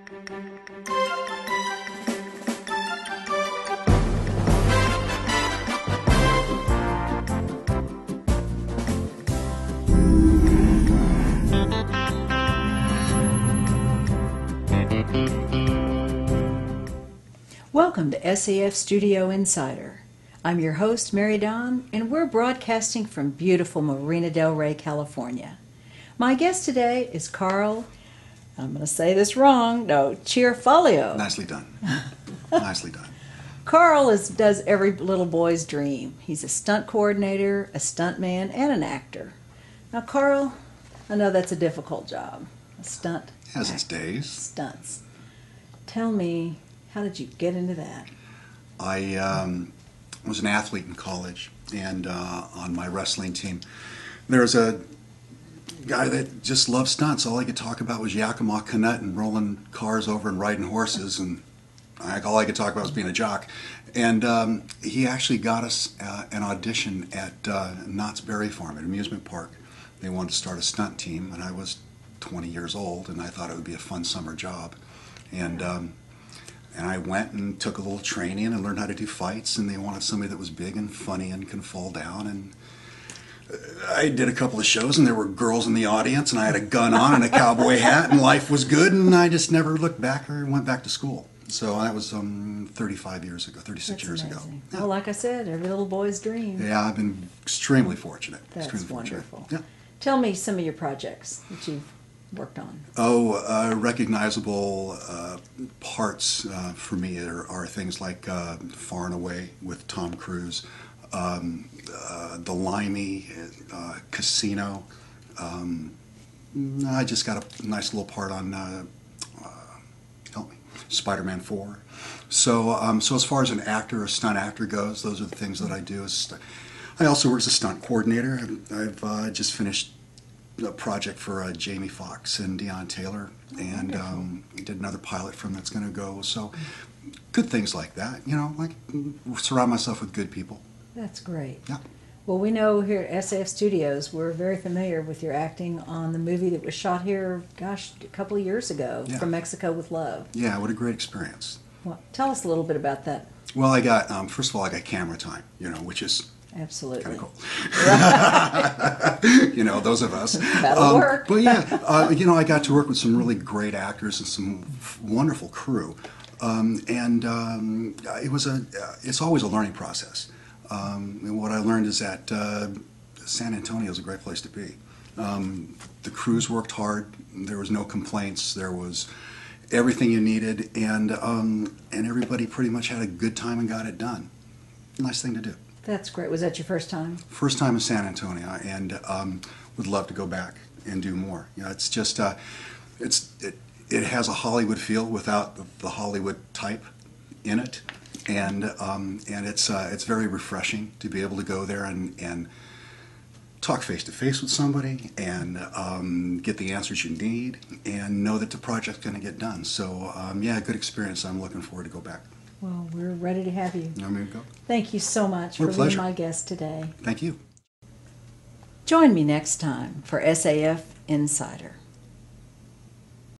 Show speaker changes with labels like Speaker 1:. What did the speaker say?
Speaker 1: Welcome to SAF Studio Insider. I'm your host, Mary Dawn, and we're broadcasting from beautiful Marina del Rey, California. My guest today is Carl, I'm going to say this wrong, no, Ciarfalio.
Speaker 2: Nicely done. Nicely done.
Speaker 1: Carl does every little boy's dream. He's a stunt coordinator, a stuntman, and an actor. Now, Carl, I know that's a difficult job. A stunt.
Speaker 2: Has its days.
Speaker 1: Stunts. Tell me, how did you get into that?
Speaker 2: I was an athlete in college, and on my wrestling team, there was a guy that just loved stunts. All he could talk about was Yakima Canutt and rolling cars over and riding horses, and all I could talk about was being a jock. And he actually got us an audition at Knott's Berry Farm, an amusement park. They wanted to start a stunt team, and I was 20 years old, and I thought it would be a fun summer job. And I went and took a little training and learned how to do fights, and they wanted somebody that was big and funny and can fall down. And I did a couple of shows, and there were girls in the audience, and I had a gun on and a cowboy hat, and life was good, and I just never looked back or went back to school. So that was 36 years ago.
Speaker 1: Yeah. Well, like I said, every little boy's dream.
Speaker 2: Yeah, I've been extremely fortunate.
Speaker 1: That's
Speaker 2: extremely
Speaker 1: wonderful.
Speaker 2: Fortunate. Yeah.
Speaker 1: Tell me some of your projects that you've worked on.
Speaker 2: Recognizable parts for me are things like Far and Away with Tom Cruise, The Limey, Casino. I just got a nice little part on help me, Spider-Man 4. So so as far as an actor, a stunt actor goes, those are the things that I do. I also work as a stunt coordinator. I've just finished a project for Jamie Foxx and Deon Taylor, and did another pilot film that's going to go. So good things like that, like surround myself with good people.
Speaker 1: That's great.
Speaker 2: Yeah.
Speaker 1: Well, we know here at SAF Studios, we're very familiar with your acting on the movie that was shot here, gosh, a couple of years ago,
Speaker 2: Yeah.
Speaker 1: From Mexico with Love.
Speaker 2: Yeah, what a great experience.
Speaker 1: Well, tell us a little bit about that.
Speaker 2: Well, I got, first of all, I got camera time, which is
Speaker 1: Absolutely.
Speaker 2: kind of cool.
Speaker 1: Right.
Speaker 2: Those of us.
Speaker 1: That'll work.
Speaker 2: But yeah, I got to work with some really great actors and some wonderful crew. It's always a learning process. And what I learned is that San Antonio is a great place to be. The crews worked hard. There was no complaints. There was everything you needed, and everybody pretty much had a good time and got it done. Nice thing to do.
Speaker 1: That's great. Was that your first time?
Speaker 2: First time in San Antonio, and would love to go back and do more. It's just it has a Hollywood feel without the Hollywood type in it, and it's very refreshing to be able to go there and talk face to face with somebody and get the answers you need and know that the project's going to get done. So yeah, good experience. I'm looking forward to go back.
Speaker 1: Well, we're ready to have you.
Speaker 2: I'm ready to go.
Speaker 1: Thank you so much for being my guest today.
Speaker 2: Thank you.
Speaker 1: Join me next time for SAF Insider.